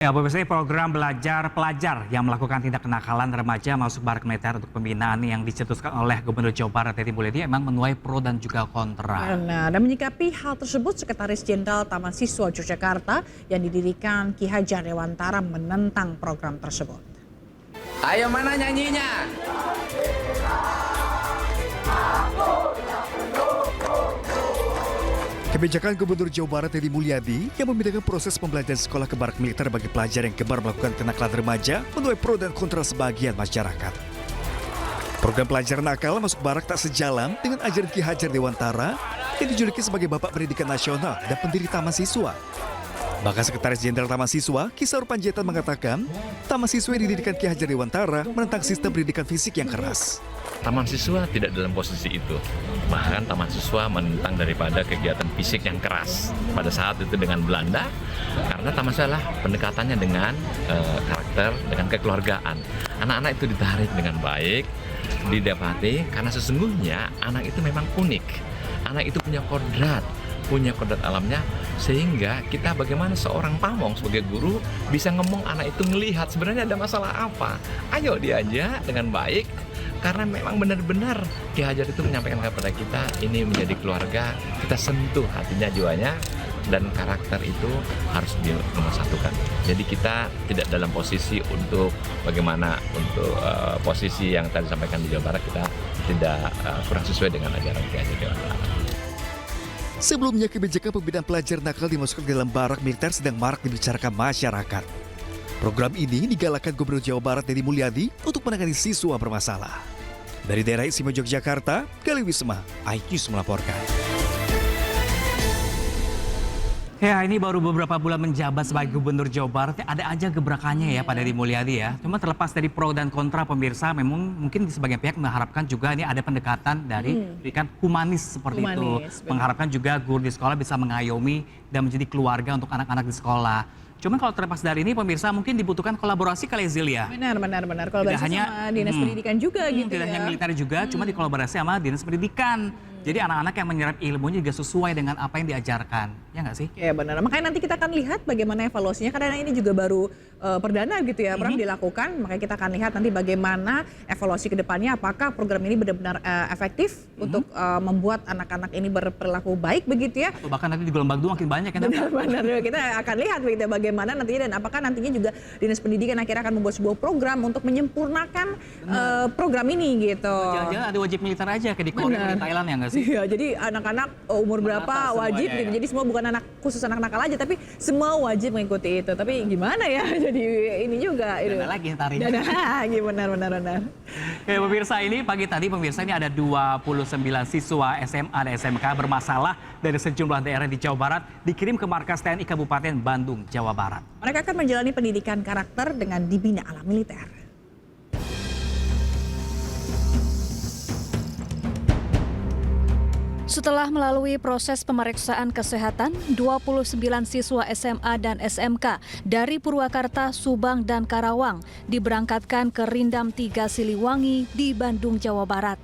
Ya, pemirsa, program belajar pelajar yang melakukan tindak kenakalan remaja masuk barak militer untuk pembinaan yang dicetuskan oleh Gubernur Jawa Barat Teti Mulyadi memang menuai pro dan juga kontra. Nah, dan menyikapi hal tersebut, Sekretaris Jenderal Taman Siswa Yogyakarta yang didirikan Ki Hajar Dewantara menentang program tersebut. Ayo, mana nyanyinya? Kebijakan Gubernur Jawa Barat Teti Mulyadi yang membedakan proses pembelajaran sekolah ke barak militer bagi pelajar yang gemar melakukan kenakalan remaja menuai pro dan kontra sebagian masyarakat. Program pelajaran nakal masuk barak tak sejalan dengan ajaran Ki Hajar Dewantara yang dijuluki sebagai Bapak Pendidikan Nasional dan pendiri Taman Siswa. Bahkan Sekretaris Jenderal Taman Siswa, Kisarul Panjaitan mengatakan, Taman Siswa yang didirikan Ki Hajar Dewantara menentang sistem pendidikan fisik yang keras. Taman Siswa tidak dalam posisi itu. Bahkan Taman Siswa menentang daripada kegiatan fisik yang keras pada saat itu dengan Belanda, karena Taman Siswa lah pendekatannya dengan karakter, dengan kekeluargaan. Anak-anak itu ditarik dengan baik, didapati karena sesungguhnya anak itu memang unik. Anak itu punya kodrat alamnya, sehingga kita bagaimana seorang pamong sebagai guru bisa ngomong anak itu ngelihat sebenarnya ada masalah apa. Ayo diajak dengan baik, karena memang benar-benar Ki Hajar itu menyampaikan kepada kita ini menjadi keluarga, kita sentuh hatinya, jiwanya, dan karakter itu harus dinomor-satukan. Jadi kita tidak dalam posisi untuk bagaimana untuk posisi yang tadi disampaikan di Jawa Barat, kita tidak kurang sesuai dengan ajaran Ki Hajar Dewantara. Sebelumnya, kebijakan pembinaan pelajar nakal dimasukkan ke dalam barak militer sedang marak dibicarakan masyarakat. Program ini digalakkan Gubernur Jawa Barat Teti Mulyadi untuk menangani siswa bermasalah. Dari daerah istimewa Yogyakarta, Gali Wisma, iNews melaporkan. Ya, ini baru beberapa bulan menjabat sebagai Gubernur Jawa Barat, ada aja gebrakannya ya Pak Teti Mulyadi ya. Cuma terlepas dari pro dan kontra, pemirsa memang mungkin di sebagian pihak mengharapkan juga ini ada pendekatan dari pendidikan humanis seperti itu. Mengharapkan juga guru di sekolah bisa mengayomi dan menjadi keluarga untuk anak-anak di sekolah. Cuman kalau terlepas dari ini, pemirsa mungkin dibutuhkan kolaborasi kali ya, Zil ya. Benar. Kolaborasi sama Dinas Pendidikan juga gitu tidak ya. hanya militer juga, cuma dikolaborasi sama Dinas Pendidikan. Jadi anak-anak yang menyerap ilmunya juga sesuai dengan apa yang diajarkan. Ya nggak sih? Ya benar. Makanya nanti kita akan lihat bagaimana evaluasinya. Karena ini juga baru perdana gitu ya, Pram, dilakukan. Makanya kita akan lihat nanti bagaimana evaluasi ke depannya. Apakah program ini benar-benar efektif untuk membuat anak-anak ini berperilaku baik begitu ya. Atau bahkan nanti di gelombang 2 makin banyak ya. Benar. Kita akan lihat begitu bagaimana nantinya dan apakah nantinya juga Dinas Pendidikan akhirnya akan membuat sebuah program untuk menyempurnakan program ini gitu. Jangan-jangan ada wajib militer aja kayak di Korea, di Thailand ya nggak sih? Iya, jadi anak-anak umur berapa wajib gitu. Jadi semua bukan anak khusus anak nakal aja, tapi semua wajib mengikuti itu. Tapi gimana ya? Jadi ini juga. Dana lagi tarik. Dana lagi, benar. Ya, pemirsa, ini pagi tadi pemirsa ini ada 29 siswa SMA dan SMK bermasalah dari sejumlah daerah di Jawa Barat dikirim ke markas TNI Kabupaten Bandung, Jawa Barat. Mereka akan menjalani pendidikan karakter dengan dibina ala militer. Setelah melalui proses pemeriksaan kesehatan, 29 siswa SMA dan SMK dari Purwakarta, Subang, dan Karawang diberangkatkan ke Rindam 3 Siliwangi di Bandung, Jawa Barat.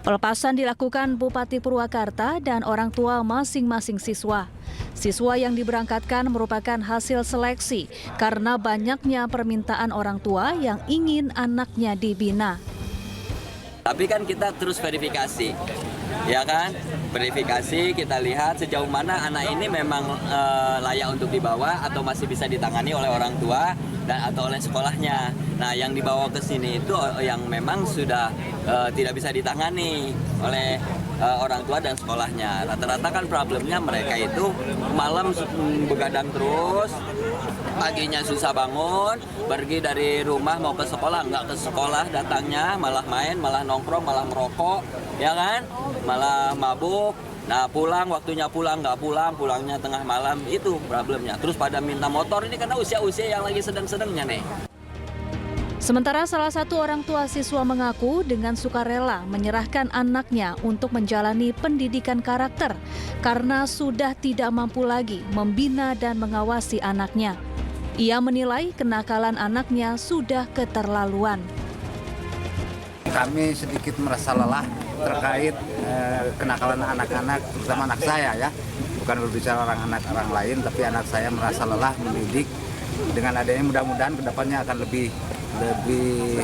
Pelepasan dilakukan Bupati Purwakarta dan orang tua masing-masing siswa. Siswa yang diberangkatkan merupakan hasil seleksi karena banyaknya permintaan orang tua yang ingin anaknya dibina. Tapi kan kita terus verifikasi, ya kan? Verifikasi, kita lihat sejauh mana anak ini memang layak untuk dibawa atau masih bisa ditangani oleh orang tua dan atau oleh sekolahnya. Nah, yang dibawa ke sini itu yang memang sudah tidak bisa ditangani oleh orang tua dan sekolahnya. Rata-rata kan problemnya mereka itu malam begadang terus, paginya susah bangun, pergi dari rumah mau ke sekolah, nggak ke sekolah datangnya, malah main, malah nongkrong, malah merokok, ya kan? Malah mabuk. Nah, pulang, waktunya pulang, nggak pulang, pulangnya tengah malam, itu problemnya. Terus pada minta motor ini karena usia-usia yang lagi sedang-sedangnya nih. Sementara salah satu orang tua siswa mengaku dengan sukarela menyerahkan anaknya untuk menjalani pendidikan karakter karena sudah tidak mampu lagi membina dan mengawasi anaknya. Ia menilai kenakalan anaknya sudah keterlaluan. Kami sedikit merasa lelah terkait kenakalan anak-anak, terutama anak saya ya. Bukan berbicara orang lain, tapi anak saya merasa lelah mendidik Dengan adanya mudah-mudahan kedepannya akan lebih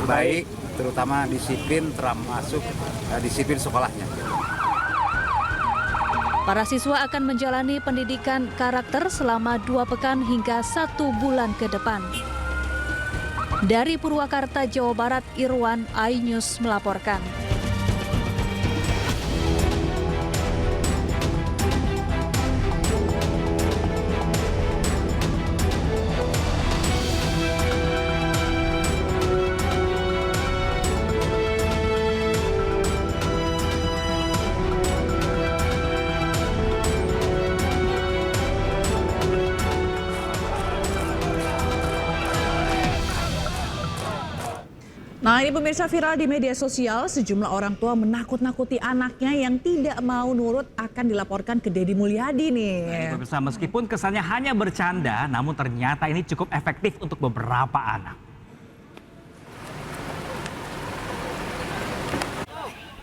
baik, terutama disiplin termasuk disiplin sekolahnya. Para siswa akan menjalani pendidikan karakter selama 2 pekan hingga 1 bulan ke depan. Dari Purwakarta, Jawa Barat, Irwan, iNews melaporkan. Nah, ini pemirsa, viral di media sosial, sejumlah orang tua menakut-nakuti anaknya yang tidak mau nurut akan dilaporkan ke Deddy Mulyadi nih. Nah, pemirsa, meskipun kesannya hanya bercanda, namun ternyata ini cukup efektif untuk beberapa anak.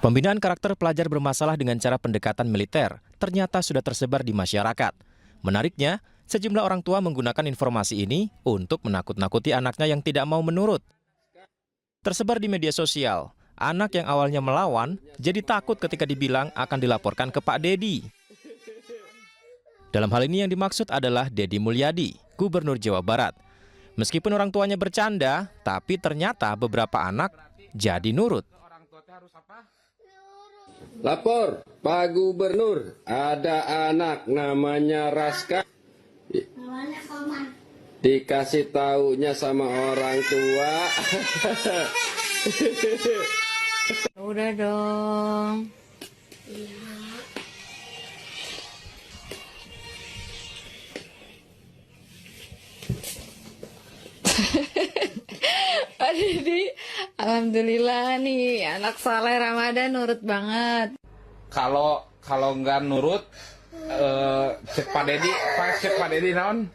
Pembinaan karakter pelajar bermasalah dengan cara pendekatan militer ternyata sudah tersebar di masyarakat. Menariknya, sejumlah orang tua menggunakan informasi ini untuk menakut-nakuti anaknya yang tidak mau menurut. Tersebar di media sosial, anak yang awalnya melawan jadi takut ketika dibilang akan dilaporkan ke Pak Deddy. Dalam hal ini yang dimaksud adalah Deddy Mulyadi, Gubernur Jawa Barat. Meskipun orang tuanya bercanda, tapi ternyata beberapa anak jadi nurut. Lapor, Pak Gubernur, ada anak namanya Raska. Dikasih taunya sama orang tua. Udah dong. Pak Deddy, alhamdulillah nih anak Saleh Ramadan nurut banget. Kalau nggak nurut, cek Pak Deddy naon?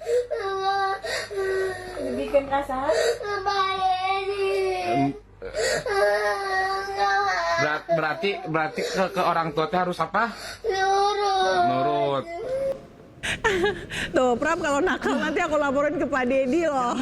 Bikin kasar. Berarti ke orang tua harus apa? Nurut. Tuh, Pram, kalau nakal nanti aku laporin ke Pak Deddy loh.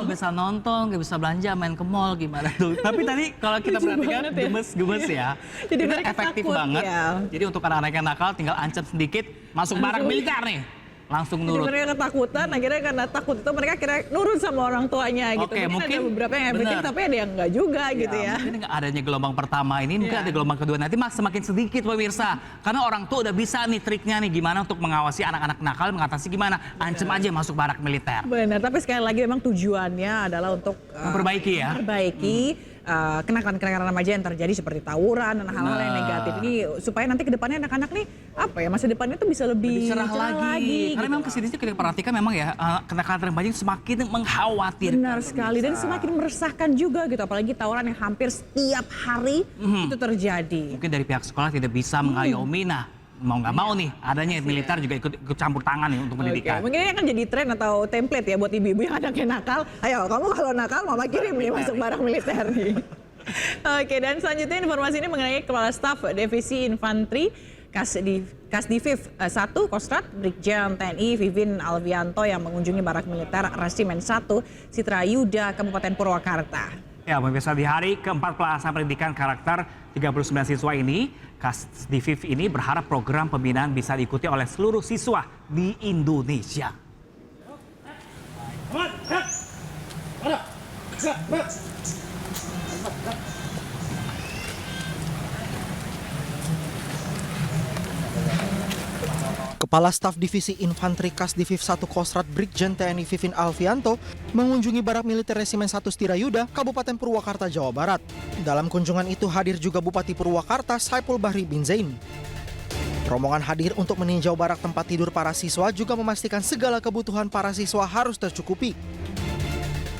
Nggak bisa nonton, nggak bisa belanja, main ke mall gimana tuh. Tapi tadi kalau kita perhatikan gemes ya. Jadi itu mereka efektif takut, banget. ya. Jadi untuk anak-anak yang nakal tinggal ancam sedikit, masuk barak militer nih. Langsung Jadi nurut. mereka ketakutan, akhirnya karena takut itu mereka kira nurut sama orang tuanya gitu. Oke, mungkin ada beberapa yang efektif, bener. tapi ada yang enggak juga gitu ya. Mungkin nggak adanya gelombang pertama ini, mungkin ada gelombang kedua nanti semakin sedikit pemirsa. Karena orang tua udah bisa nih triknya nih gimana untuk mengawasi anak-anak nakal, mengatasi gimana. Ancam aja masuk barak militer. Benar, tapi sekali lagi memang tujuannya adalah untuk Memperbaiki ya. kenakalan-kenakalan remaja yang terjadi seperti tawuran dan hal-hal yang negatif ini, supaya nanti kedepannya anak-anak nih masa depannya tuh bisa lebih cerah lagi. Karena gitu. memang kesini kita perhatikan memang ya kenakalan remaja semakin mengkhawatirkan. Benar sekali, dan semakin meresahkan juga gitu, apalagi tawuran yang hampir setiap hari itu terjadi. Mungkin dari pihak sekolah tidak bisa mengayomi, nah mau nggak mau nih adanya militer juga ikut campur tangan nih untuk pendidikan. Mungkin ini akan jadi tren atau template ya buat ibu-ibu yang anaknya nakal. Ayo kamu kalau nakal mama kirim nih masuk barak militer nih. Oke, dan selanjutnya informasi ini mengenai Kepala Staf Divisi Infanteri Kasdivif 1 Kostrat Brigjen TNI Vivin Alfianto yang mengunjungi barak militer Resimen 1 Citrayuda Kabupaten Purwakarta. Ya, pemirsa, di hari keempat pelaksanaan pendidikan karakter 39 siswa ini, Kasdivif ini berharap program pembinaan bisa diikuti oleh seluruh siswa di Indonesia. Kepala Staf Divisi Infanteri Kasdivif 1 Kostrat Brigjen TNI Vivin Alfianto mengunjungi barak militer Resimen 1 Citrayuda, Kabupaten Purwakarta, Jawa Barat. Dalam kunjungan itu hadir juga Bupati Purwakarta Saipul Bahri bin Zain. Rombongan hadir untuk meninjau barak tempat tidur para siswa, juga memastikan segala kebutuhan para siswa harus tercukupi.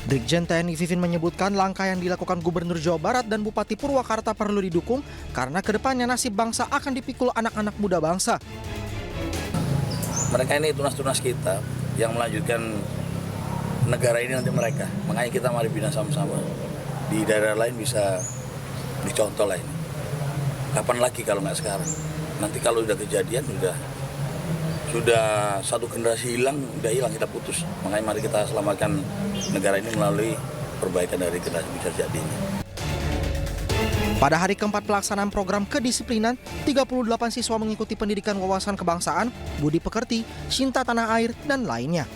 Brigjen TNI Vivin menyebutkan langkah yang dilakukan Gubernur Jawa Barat dan Bupati Purwakarta perlu didukung karena kedepannya nasib bangsa akan dipikul anak-anak muda bangsa. Mereka ini tunas-tunas kita yang melanjutkan negara ini nanti mereka. Makanya kita mari bina sama-sama. Di daerah lain bisa dicontoh lah ini. Kapan lagi kalau nggak sekarang? Nanti kalau udah kejadian sudah satu generasi hilang, udah hilang, kita putus. Makanya mari kita selamatkan negara ini melalui perbaikan dari generasi bisa jadi ini. Pada hari keempat pelaksanaan program kedisiplinan, 38 siswa mengikuti pendidikan wawasan kebangsaan, budi pekerti, cinta tanah air, dan lainnya.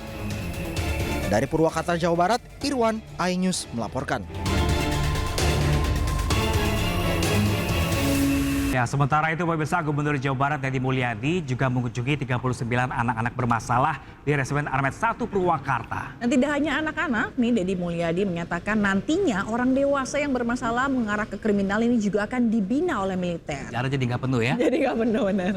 Dari Purwakarta, Jawa Barat, Irwan, iNews melaporkan. Ya, sementara itu pemirsa, Gubernur Jawa Barat Deddy Mulyadi juga mengunjungi 39 anak-anak bermasalah di Resimen Armet 1 Purwakarta. Dan tidak hanya anak-anak, nih Deddy Mulyadi menyatakan nantinya orang dewasa yang bermasalah mengarah ke kriminal ini juga akan dibina oleh militer. Jadi nggak penuh ya? Jadi nggak penuh, benar.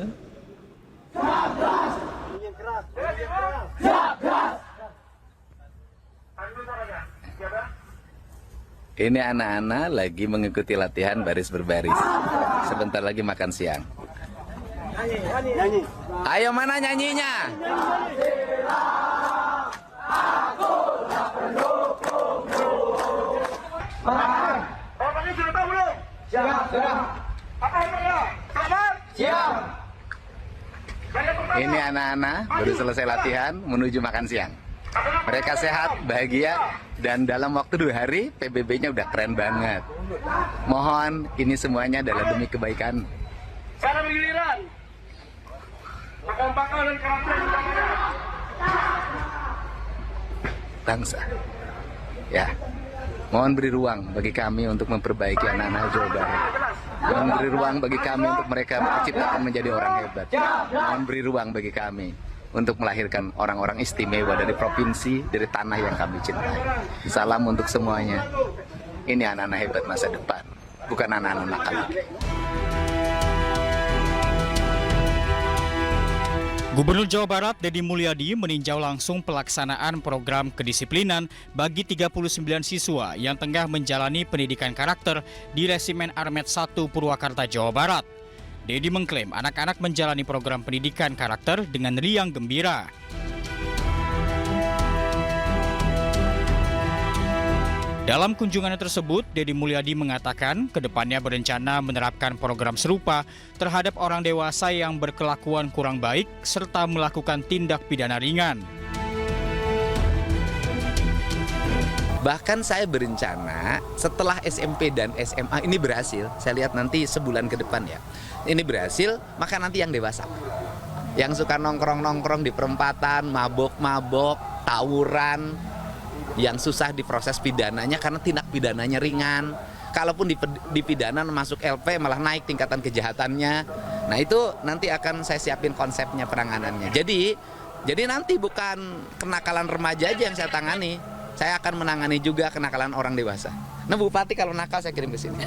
Ini anak-anak lagi mengikuti latihan baris berbaris. Sebentar lagi makan siang. Ayo, mana nyanyinya? Ini anak-anak baru selesai latihan menuju makan siang. Mereka sehat, bahagia, dan dalam waktu 2 hari PBB-nya udah keren banget. Mohon ini semuanya adalah demi kebaikan Cara bergiliran. Pakal-pakal dan karakter bangsa. Ya, mohon beri ruang bagi kami untuk memperbaiki anak-anak Jawa Barat. Mohon beri ruang bagi kami untuk mereka menciptakan menjadi orang hebat. Mohon beri ruang bagi kami untuk melahirkan orang-orang istimewa dari provinsi, dari tanah yang kami cintai. Salam untuk semuanya. Ini anak-anak hebat masa depan, bukan anak-anak nakal. Gubernur Jawa Barat Deddy Mulyadi meninjau langsung pelaksanaan program kedisiplinan bagi 39 siswa yang tengah menjalani pendidikan karakter di Resimen Armet 1 Purwakarta, Jawa Barat. Deddy mengklaim anak-anak menjalani program pendidikan karakter dengan riang gembira. Dalam kunjungannya tersebut, Deddy Mulyadi mengatakan kedepannya berencana menerapkan program serupa terhadap orang dewasa yang berkelakuan kurang baik serta melakukan tindak pidana ringan. Bahkan saya berencana setelah SMP dan SMA ini berhasil, saya lihat nanti sebulan ke depan ya, ini berhasil, maka nanti yang dewasa. Yang suka nongkrong-nongkrong di perempatan, mabok-mabok, tawuran, yang susah diproses pidananya karena tindak pidananya ringan. Kalaupun dipidana masuk LP malah naik tingkatan kejahatannya. Nah itu nanti akan saya siapin konsepnya penanganannya. Jadi nanti bukan kenakalan remaja aja yang saya tangani. Saya akan menangani juga kenakalan orang dewasa. Nah Bupati kalau nakal saya kirim ke sini.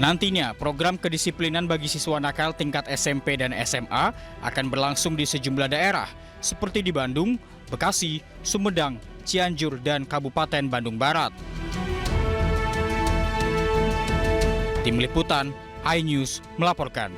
Nantinya program kedisiplinan bagi siswa nakal tingkat SMP dan SMA akan berlangsung di sejumlah daerah seperti di Bandung, Bekasi, Sumedang, Cianjur, dan Kabupaten Bandung Barat. Tim Liputan, iNews melaporkan.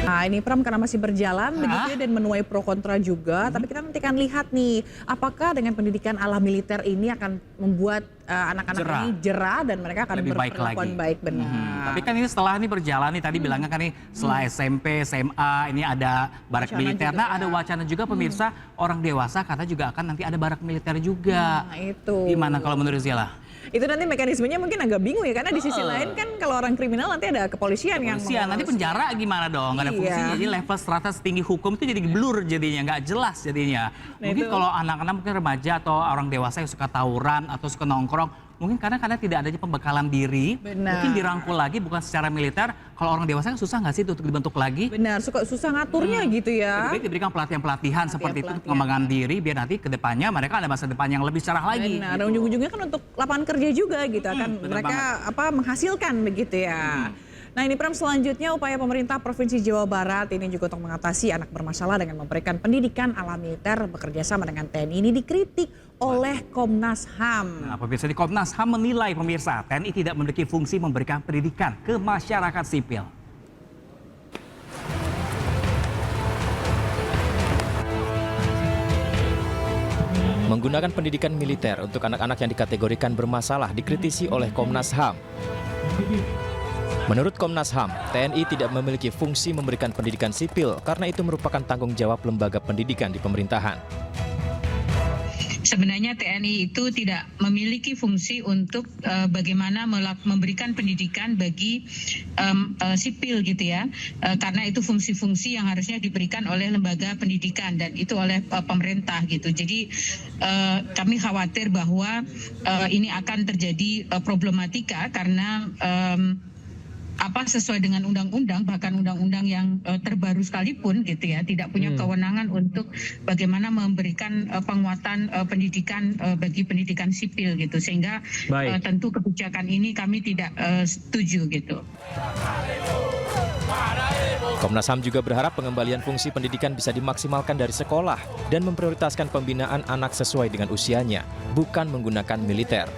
Nah ini Pram karena masih berjalan begitu ya, dan menuai pro kontra juga. Tapi kita nanti akan lihat nih apakah dengan pendidikan ala militer ini akan membuat anak-anak ini jera dan mereka akan lebih baik lagi. Baik benar. Tapi kan ini setelah ini berjalan nih, tadi bilangnya kan nih setelah SMP, SMA ini ada barak Wacana militer. juga Nah ya. ada wacana juga pemirsa orang dewasa kata juga akan nanti ada barak militer juga. Nah itu. Gimana kalau menurut Zila? Itu nanti mekanismenya mungkin agak bingung ya, karena di sisi lain kan kalau orang kriminal nanti ada kepolisian yang Nanti penjara gimana dong? Nggak ada fungsinya. Jadi level strata setinggi hukum itu jadi blur jadinya, nggak jelas jadinya. Mungkin kalau anak-anak mungkin remaja atau orang dewasa yang suka tawuran atau suka nongkrong, mungkin karena tidak adanya pembekalan diri, mungkin dirangkul lagi bukan secara militer. Kalau orang dewasa kan susah nggak sih untuk dibentuk lagi? Benar, susah ngaturnya gitu ya. Jadi diberikan pelatihan-pelatihan seperti itu untuk pengembangan diri biar nanti ke depannya mereka ada masa depan yang lebih cerah lagi. Benar, dan ujung-ujungnya kan untuk lapangan kerja juga gitu, akan mereka menghasilkan begitu ya. Nah ini Pram, selanjutnya upaya pemerintah Provinsi Jawa Barat ini juga untuk mengatasi anak bermasalah dengan memberikan pendidikan ala militer bekerja sama dengan TNI ini dikritik oleh Komnas HAM. Nah, pemirsa, di Komnas HAM menilai pemirsa TNI tidak memiliki fungsi memberikan pendidikan ke masyarakat sipil. Menggunakan pendidikan militer untuk anak-anak yang dikategorikan bermasalah dikritisi oleh Komnas HAM. Menurut Komnas HAM, TNI tidak memiliki fungsi memberikan pendidikan sipil karena itu merupakan tanggung jawab lembaga pendidikan di pemerintahan. Sebenarnya TNI itu tidak memiliki fungsi untuk bagaimana memberikan pendidikan bagi sipil gitu ya, karena itu fungsi-fungsi yang harusnya diberikan oleh lembaga pendidikan dan itu oleh pemerintah gitu. Jadi kami khawatir bahwa ini akan terjadi problematika karena sesuai dengan undang-undang, bahkan undang-undang yang terbaru sekalipun gitu ya, tidak punya kewenangan untuk bagaimana memberikan penguatan pendidikan bagi pendidikan sipil gitu, sehingga tentu kebijakan ini kami tidak setuju gitu. Komnas HAM juga berharap pengembalian fungsi pendidikan bisa dimaksimalkan dari sekolah dan memprioritaskan pembinaan anak sesuai dengan usianya, bukan menggunakan militer.